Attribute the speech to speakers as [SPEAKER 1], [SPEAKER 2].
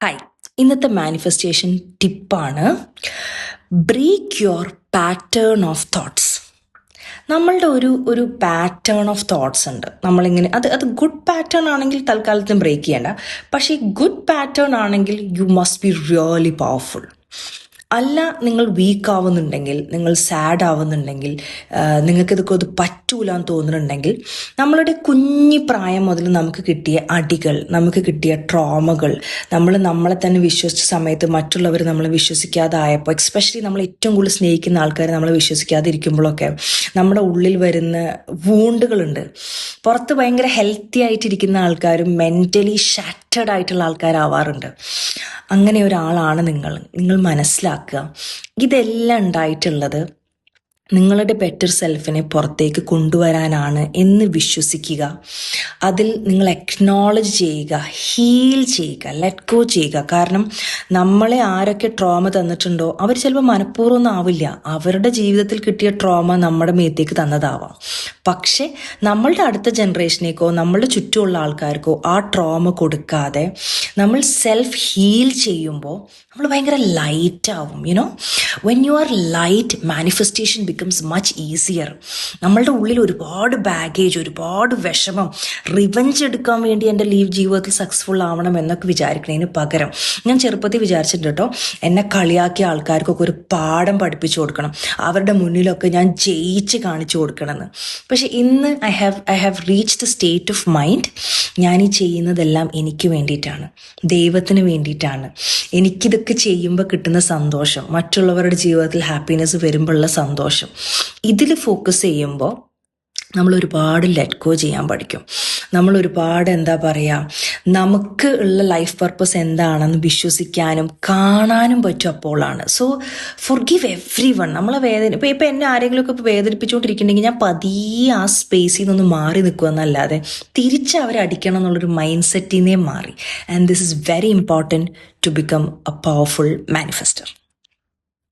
[SPEAKER 1] Hi, ഇന്നത്തെ manifestation ടിപ്പാണ് break your pattern of thoughts. നമ്മളുടെ ഒരു പാറ്റേൺ ഓഫ് തോട്ട്സ് ഉണ്ട്. നമ്മളിങ്ങനെ അത് ഗുഡ് പാറ്റേൺ ആണെങ്കിൽ തൽക്കാലത്തിന് ബ്രേക്ക് ചെയ്യേണ്ട. പക്ഷേ ഈ ഗുഡ് പാറ്റേൺ ആണെങ്കിൽ you must be really powerful. അല്ല, നിങ്ങൾ വീക്ക് ആവുന്നുണ്ടെങ്കിൽ, നിങ്ങൾ സാഡ് ആവുന്നുണ്ടെങ്കിൽ, നിങ്ങൾക്കിതൊക്കെ അത് പറ്റൂല എന്ന് തോന്നുന്നുണ്ടെങ്കിൽ, നമ്മളുടെ കുഞ്ഞി പ്രായം മുതൽ നമുക്ക് കിട്ടിയ അടികൾ, നമുക്ക് കിട്ടിയ ട്രോമകൾ, നമ്മളെ തന്നെ വിശ്വസിച്ച സമയത്ത് മറ്റുള്ളവർ നമ്മളെ വിശ്വസിക്കാതായപ്പോൾ, എക്സ്പെഷ്യലി നമ്മൾ ഏറ്റവും കൂടുതൽ സ്നേഹിക്കുന്ന ആൾക്കാർ നമ്മളെ വിശ്വസിക്കാതിരിക്കുമ്പോഴൊക്കെ നമ്മുടെ ഉള്ളിൽ വരുന്ന വൂണ്ടുകളുണ്ട്. പുറത്ത് ഭയങ്കര ഹെൽത്തി ആയിട്ടിരിക്കുന്ന ആൾക്കാരും മെൻ്റലി ഷാറ്റേഡ് ആയിട്ടുള്ള ആൾക്കാരാവാറുണ്ട്. അങ്ങനെ ഒരാളാണ് നിങ്ങൾ മനസ്സിലാക്കുക. ഇതെല്ലാം ഉണ്ടായിട്ടുള്ളത് നിങ്ങളുടെ ബെറ്റർ സെൽഫിനെ പുറത്തേക്ക് കൊണ്ടുവരാനാണ് എന്ന് വിശ്വസിക്കുക. അതിൽ നിങ്ങൾ അക്നോളജ് ചെയ്യുക, ഹീൽ ചെയ്യുക, ലെറ്റ് ഗോ ചെയ്യുക. കാരണം നമ്മളെ ആരൊക്കെ ട്രോമ തന്നിട്ടുണ്ടോ അവർ ചിലപ്പോൾ മനഃപൂർവ്വം ആവില്ല. അവരുടെ ജീവിതത്തിൽ കിട്ടിയ ട്രോമ നമ്മുടെ മേത്തേക്ക് തന്നതാവാം. പക്ഷെ നമ്മളുടെ അടുത്ത ജനറേഷനേക്കോ നമ്മളുടെ ചുറ്റുമുള്ള ആൾക്കാർക്കോ ആ ട്രോമ കൊടുക്കാതെ നമ്മൾ സെൽഫ് ഹീൽ ചെയ്യുമ്പോൾ നമ്മൾ ഭയങ്കര ലൈറ്റ് ആവും. When you are light, manifestation becomes much easier. നമ്മളുടെ ഉള്ളിൽ ഒരുപാട് ബാഗേജ്, ഒരുപാട് വിഷമം, റിവഞ്ച് എടുക്കാൻ വേണ്ടി എൻ്റെ ജീവിതത്തിൽ സക്സസ്ഫുൾ ആവണം എന്നൊക്കെ വിചാരിക്കുന്നതിന് പകരം ഞാൻ ചെറുപ്പത്തിൽ വിചാരിച്ചിട്ടുണ്ട് കേട്ടോ, എന്നെ കളിയാക്കിയ ആൾക്കാർക്കൊക്കെ ഒരു പാഠം പഠിപ്പിച്ചു കൊടുക്കണം, അവരുടെ മുന്നിലൊക്കെ ഞാൻ ജയിച്ച് കാണിച്ചു കൊടുക്കണമെന്ന്. പക്ഷെ ഇന്ന് I have reach the state of mind. ഞാൻ ഈ ചെയ്യുന്നതെല്ലാം എനിക്ക് വേണ്ടിയിട്ടാണ്, ദൈവത്തിന് വേണ്ടിയിട്ടാണ്. എനിക്കിതൊക്കെ ചെയ്യുമ്പോൾ കിട്ടുന്ന സന്തോഷം, മറ്റുള്ളവരുടെ ജീവിതത്തിൽ ഹാപ്പിനെസ് വരുമ്പോഴുള്ള സന്തോഷം, ഇതിൽ ഫോക്കസ് ചെയ്യുമ്പോൾ നമ്മൾ ഒരുപാട് ലെറ്റ് ഗോ ചെയ്യാൻ പഠിക്കും. നമ്മൾ ഒരുപാട് നമുക്ക് ഉള്ള ലൈഫ് പർപ്പസ് എന്താണെന്ന് വിശ്വസിക്കാനും കാണാനും പറ്റും അപ്പോഴാണ്. So forgive every one. നമ്മളെ ഇപ്പം എന്നെ ആരെങ്കിലുമൊക്കെ ഇപ്പോൾ വേദനിപ്പിച്ചുകൊണ്ടിരിക്കുന്നുണ്ടെങ്കിൽ ഞാൻ പതിയെ ആ സ്പേസിൽ നിന്നൊന്ന് മാറി നിൽക്കുക എന്നല്ലാതെ തിരിച്ച് അവരെ അടിക്കണം എന്നുള്ളൊരു മൈൻഡ് സെറ്റിൽ നിന്നേ മാറി. And this is very important to become a powerful മാനിഫെസ്റ്റർ.